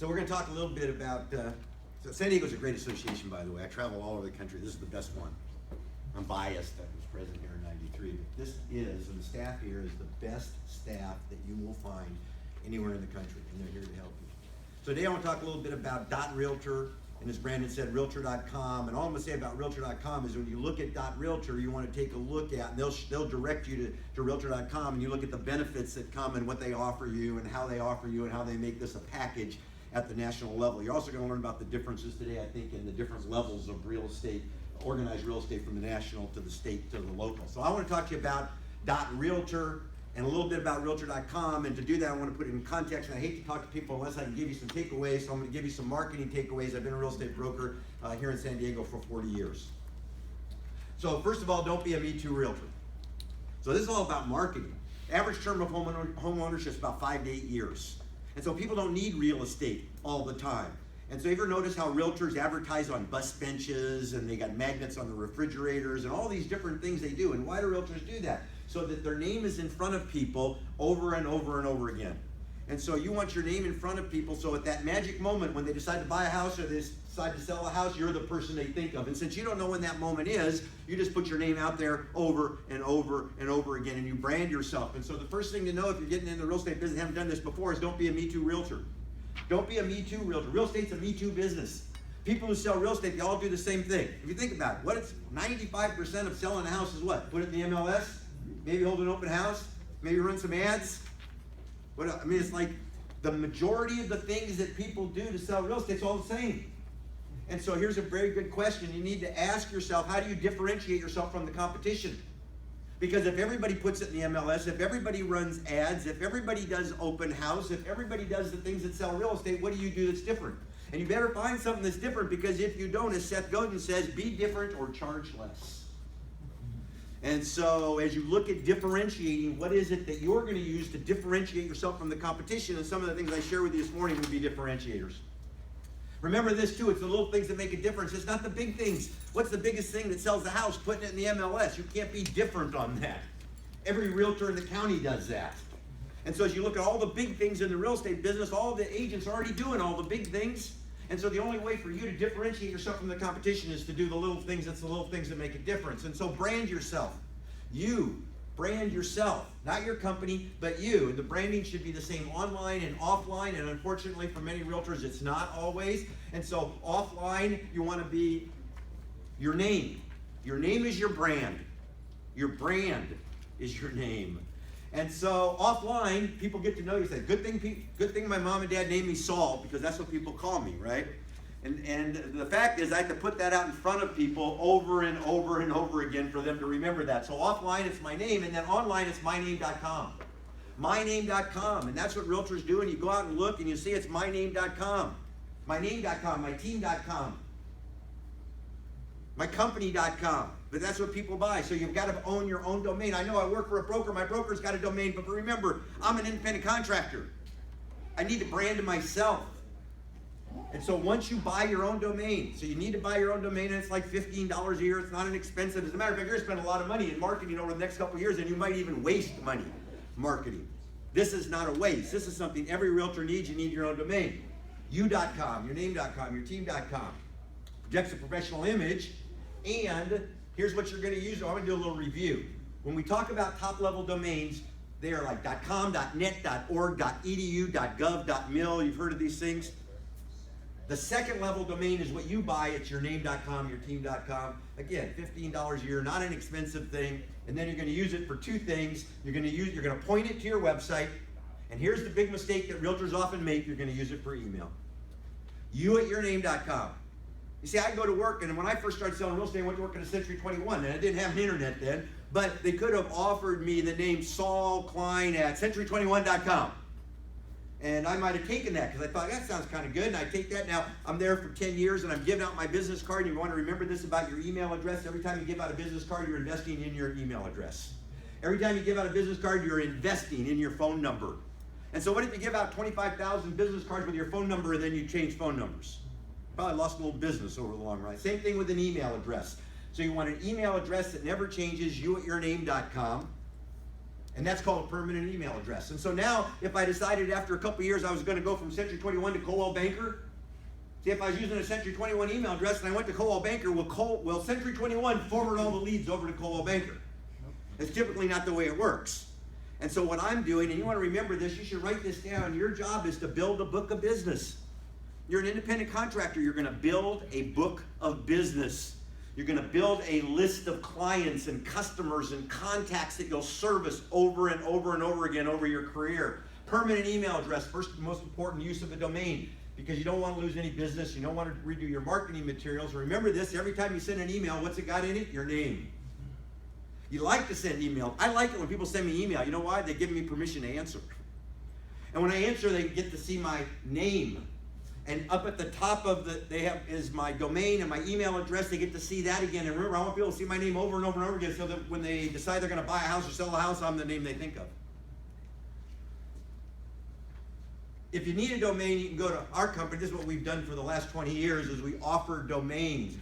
So we're going to talk a little bit about, so San Diego's a great association, by the way. I travel all over the country. This is the best one. I'm biased. I was president here in '93, but this is, and the staff here is the best staff that you will find anywhere in the country, and they're here to help you. So today I want to talk a little bit about .realtor, and as Brandon said, Realtor.com, and all I'm going to say about Realtor.com is when you look at .realtor, you want to take a look at, and they'll direct you to Realtor.com, and you look at the benefits that come and what they offer you and how they make this a package at the national level. You're also going to learn about the differences today, I think, in the different levels of real estate, organized real estate from the national to the state to the local. So I want to talk to you about .realtor and a little bit about Realtor.com, and to do that I want to put it in context, and I hate to talk to people unless I can give you some takeaways, so I'm going to give you some marketing takeaways. I've been a real estate broker here in San Diego for 40 years. So first of all, don't be a Me Too realtor. So this is all about marketing. Average term of home ownership is about 5 to 8 years. And so people don't need real estate all the time. And so you ever notice how realtors advertise on bus benches, and they got magnets on the refrigerators and all these different things they do? And why do realtors do that? So that their name is in front of people over and over and over again. And so you want your name in front of people, so at that magic moment when they decide to buy a house or they decide to sell a house, you're the person they think of. And since you don't know when that moment is, you just put your name out there over and over and over again, and you brand yourself. And so the first thing to know if you're getting into the real estate business and haven't done this before is don't be a Me Too realtor. Don't be a Me Too realtor. Real estate's a Me Too business. People who sell real estate, they all do the same thing. If you think about it, what it's 95% of selling a house is what? Put it in the MLS, maybe hold an open house, maybe run some ads. I mean, it's like the majority of the things that people do to sell real estate is all the same. And so here's a very good question. You need to ask yourself, how do you differentiate yourself from the competition? Because if everybody puts it in the MLS, if everybody runs ads, if everybody does open house, if everybody does the things that sell real estate, what do you do that's different? And you better find something that's different, because if you don't, as Seth Godin says, be different or charge less. And so as you look at differentiating, what is it that you're going to use to differentiate yourself from the competition? And some of the things I share with you this morning would be differentiators. Remember this too, it's the little things that make a difference. It's not the big things. What's the biggest thing that sells the house? Putting it in the MLS. You can't be different on that. Every realtor in the county does that. And so as you look at all the big things in the real estate business, all the agents are already doing all the big things. And so the only way for you to differentiate yourself from the competition is to do the little things. It's the little things that make a difference. And so brand yourself. You brand yourself, not your company, but you. And the branding should be the same online and offline. And unfortunately for many realtors, it's not always. And so offline, you want to be your name. Your name is your brand. Your brand is your name. And so offline, people get to know you. Say, good thing my mom and dad named me Saul, because that's what people call me, right? And the fact is, I have to put that out in front of people over and over and over again for them to remember that. So offline, it's my name, and then online, it's myname.com. Myname.com, and that's what realtors do. And you go out and look, and you see it's myname.com. Myname.com, myteam.com, mycompany.com. But that's what people buy. So you've got to own your own domain. I know I work for a broker. My broker's got a domain. But remember, I'm an independent contractor. I need to brand myself. And so once you buy your own domain, so you need to buy your own domain, and it's like $15 a year. It's not inexpensive. As a matter of fact, you're going to spend a lot of money in marketing over the next couple of years, and you might even waste money marketing. This is not a waste. This is something every realtor needs. You need your own domain. You.com, your name.com, your team.com. Projects a professional image, and here's what you're going to use. I'm going to do a little review. When we talk about top-level domains, they are like .com, .net, .org, .edu, .gov, .mil. You've heard of these things. The second level domain is what you buy. It's your name.com, your team.com. Again, $15 a year, not an expensive thing. And then you're going to use it for two things. You're going to point it to your website. And here's the big mistake that realtors often make. You're going to use it for email. You@yourname.com. You see, I go to work, and when I first started selling real estate, I went to work at a Century 21, and I didn't have an internet then, but they could have offered me the name Saul Klein at century21.com. And I might have taken that because I thought, that sounds kind of good, and I take that. Now, I'm there for 10 years, and I'm giving out my business card, and you want to remember this about your email address. Every time you give out a business card, you're investing in your email address. Every time you give out a business card, you're investing in your phone number. And so what if you give out 25,000 business cards with your phone number, and then you change phone numbers? Probably lost a little business over the long run. Same thing with an email address. So you want an email address that never changes, you@yourname.com. And that's called a permanent email address. And so now, if I decided after a couple of years I was going to go from Century 21 to Coldwell Banker, see, if I was using a Century 21 email address and I went to Coldwell Banker, will Century 21 forward all the leads over to Coldwell Banker? That's typically not the way it works. And so what I'm doing, and you want to remember this, you should write this down. Your job is to build a book of business. You're an independent contractor. You're going to build a book of business. You're going to build a list of clients and customers and contacts that you'll service over and over and over again over your career. Permanent email address, first and most important use of a domain, because you don't want to lose any business. You don't want to redo your marketing materials. Remember this, every time you send an email, what's it got in it? Your name. You like to send email. I like it when people send me email. You know why? They give me permission to answer. And when I answer, they get to see my name. And up at the top of is my domain and my email address. They get to see that again. And remember, I want people to see my name over and over and over again so that when they decide they're going to buy a house or sell a house, I'm the name they think of. If you need a domain, you can go to our company. This is what we've done for the last 20 years is we offer domains.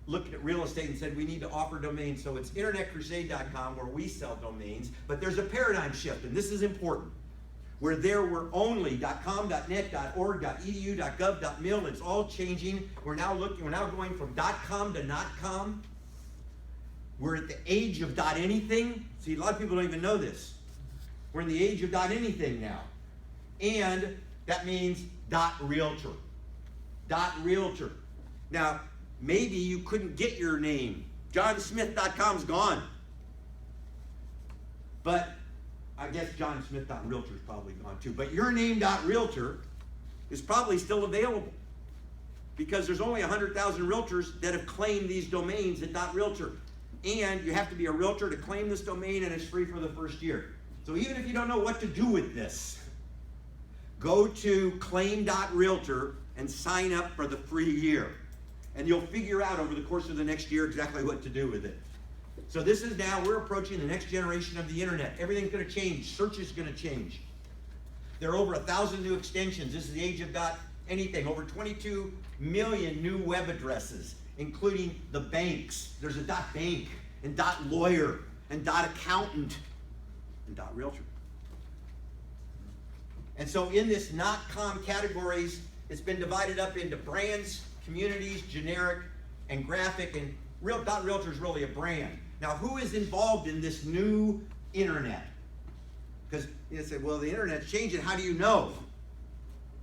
Looked at real estate and said we need to offer domains. So it's internetcrusade.com where we sell domains. But there's a paradigm shift, and this is important. Where there were only .com, .net, .org, .edu, .gov, .mil. It's all changing. We're now going from .com to .com. We're at the age of .anything. See, a lot of people don't even know this. We're in the age of .anything now. And that means .realtor. .realtor. Now, maybe you couldn't get your name. JohnSmith.com's gone. But I guess JohnSmith.realtor is probably gone too. But your name.realtor is probably still available because there's only 100,000 realtors that have claimed these domains at .realtor. And you have to be a realtor to claim this domain, and it's free for the first year. So even if you don't know what to do with this, go to claim.realtor and sign up for the free year. And you'll figure out over the course of the next year exactly what to do with it. So this is now, we're approaching the next generation of the internet. Everything's going to change. Search is going to change. There are over 1,000 new extensions. This is the age of .anything. Over 22 million new web addresses, including the banks. There's a .bank and .lawyer and .accountant and .realtor. And so in this .com categories, it's been divided up into brands, communities, generic, and graphic, and .realtor is really a brand. Now, who is involved in this new internet? Because you say, well, the internet's changing. How do you know?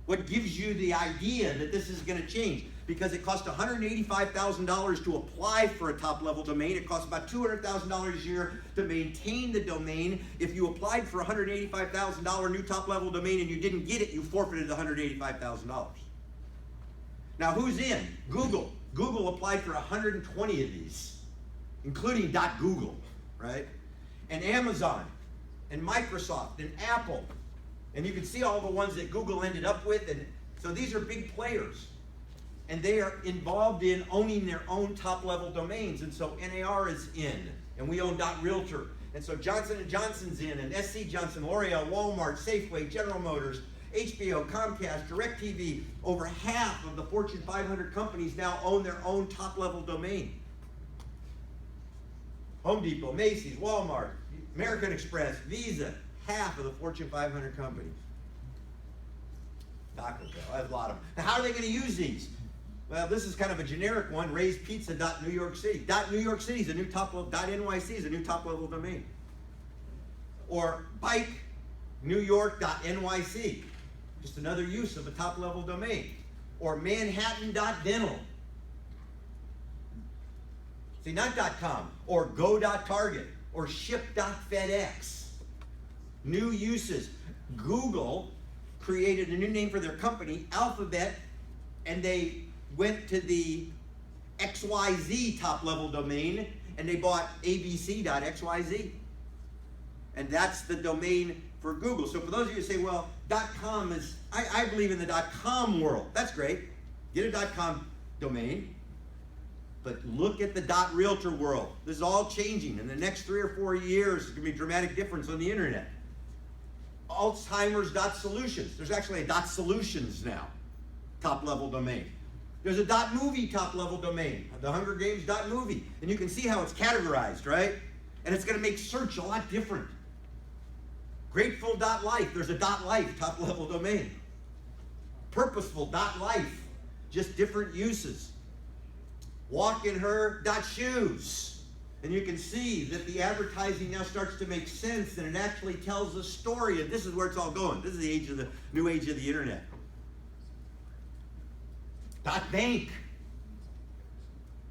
What gives you the idea that this is going to change? Because it costs $185,000 to apply for a top-level domain. It costs about $200,000 a year to maintain the domain. If you applied for a $185,000 new top-level domain and you didn't get it, you forfeited the $185,000. Now, who's in? Google. Google applied for 120 of these, including .google, right? And Amazon, and Microsoft, and Apple. And you can see all the ones that Google ended up with. And so these are big players. And they are involved in owning their own top-level domains. And so NAR is in, and we own .realtor. And so Johnson & Johnson's in, and SC Johnson, L'Oreal, Walmart, Safeway, General Motors, HBO, Comcast, DirecTV. Over half of the Fortune 500 companies now own their own top-level domain. Home Depot, Macy's, Walmart, American Express, Visa, half of the Fortune 500 companies. Taco Bell, that's a lot of them. Now, how are they going to use these? Well, this is kind of a generic one, RaisedPizza.New York City. .New York City is a new top-level, .NYC is a new top-level domain. Or BikeNewYork.NYC, just another use of a top-level domain. Or Manhattan.dental. See, not .com, or Go.Target, or Ship.FedEx. New uses. Google created a new name for their company, Alphabet, and they went to the XYZ top-level domain, and they bought abc.xyz. And that's the domain for Google. So for those of you who say, well, .com is, I believe in the .com world. That's great. Get a .com domain. But look at the .realtor world. This is all changing. In the next 3 or 4 years, there's going to be a dramatic difference on the internet. Alzheimer's .solutions. There's actually a .solutions now, top-level domain. There's a .movie top-level domain, the Hunger Games .movie. And you can see how it's categorized, right? And it's going to make search a lot different. Grateful.life, there's a .life, top level domain. Purposeful.life, just different uses. Walkinher.shoes. And you can see that the advertising now starts to make sense, and it actually tells a story, and this is where it's all going. This is the new age of the internet. .bank.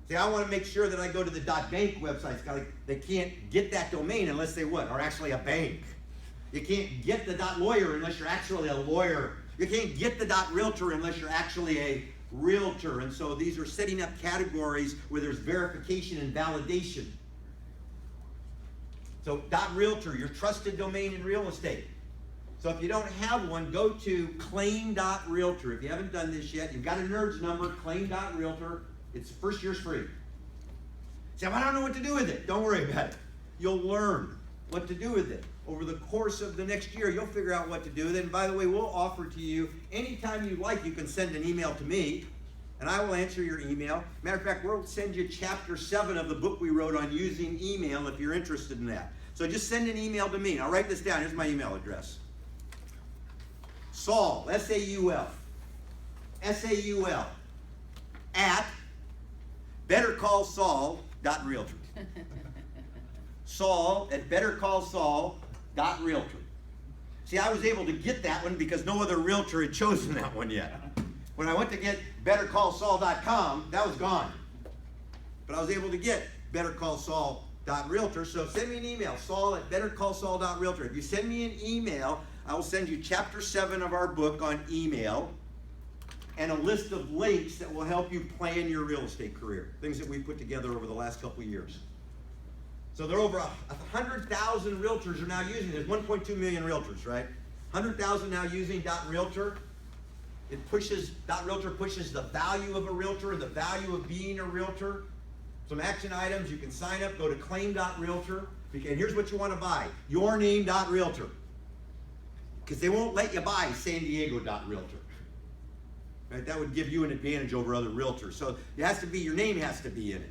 See, I want to make sure that I go to the .bank websites. They can't get that domain unless they what? Are actually a bank. You can't get the .lawyer unless you're actually a lawyer. You can't get the .realtor unless you're actually a realtor. And so these are setting up categories where there's verification and validation. So .realtor, your trusted domain in real estate. So if you don't have one, go to claim.realtor. If you haven't done this yet, you've got a nerd's number, claim.realtor. It's first year's free. Say, well, I don't know what to do with it. Don't worry about it. You'll learn what to do with it. Over the course of the next year, you'll figure out what to do with it. And by the way, we'll offer to you, anytime you like, you can send an email to me, and I will answer your email. Matter of fact, we'll send you chapter 7 of the book we wrote on using email if you're interested in that. So just send an email to me. I'll write this down. Here's my email address. Saul, S-A-U-L, S-A-U-L, at bettercallsaul.realtor. Saul at bettercallsaul.realtor. See, I was able to get that one because no other realtor had chosen that one yet. When I went to get bettercallsaul.com, that was gone. But I was able to get bettercallsaul.realtor, so send me an email, Saul at bettercallsaul.realtor. If you send me an email, I will send you chapter 7 of our book on email and a list of links that will help you plan your real estate career, things that we put together over the last couple of years. So there are over 100,000 realtors are now using it. There's 1.2 million realtors, right? 100,000 now using .realtor. .realtor pushes the value of a realtor and the value of being a realtor. Some action items, you can sign up, go to claim.realtor, and here's what you want to buy, your name.realtor. Because they won't let you buy San Diego.realtor. Right? That would give you an advantage over other realtors. So it has to be, your name has to be in it.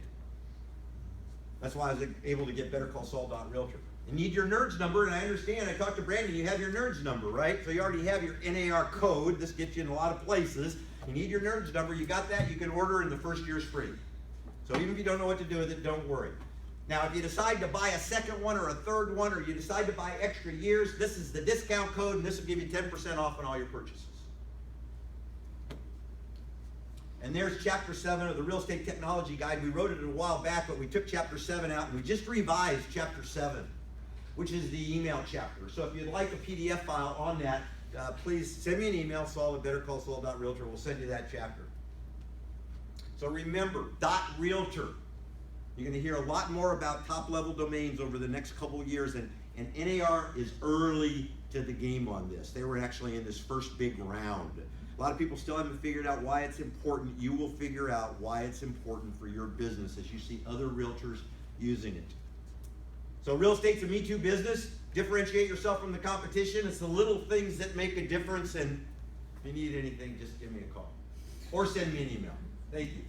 That's why I was able to get bettercallsaul.realtor. You need your NERDS number, and I understand, I talked to Brandon, you have your NERDS number, right? So you already have your NAR code. This gets you in a lot of places. You need your NERDS number. You got that, you can order, and the first year's free. So even if you don't know what to do with it, don't worry. Now, if you decide to buy a second one or a third one, or you decide to buy extra years, this is the discount code, and this will give you 10% off on all your purchases. And there's chapter 7 of the Real Estate Technology Guide. We wrote it a while back, but we took chapter 7 out, and we just revised chapter 7, which is the email chapter. So if you'd like a PDF file on that, please send me an email, Saul at bettercallsaul.realtor. We'll send you that chapter. So remember, .realtor. You're going to hear a lot more about top-level domains over the next couple years, and NAR is early to the game on this. They were actually in this first big round. A lot of people still haven't figured out why it's important. You will figure out why it's important for your business as you see other realtors using it. So real estate's a Me Too business. Differentiate yourself from the competition. It's the little things that make a difference, and if you need anything, just give me a call or send me an email. Thank you.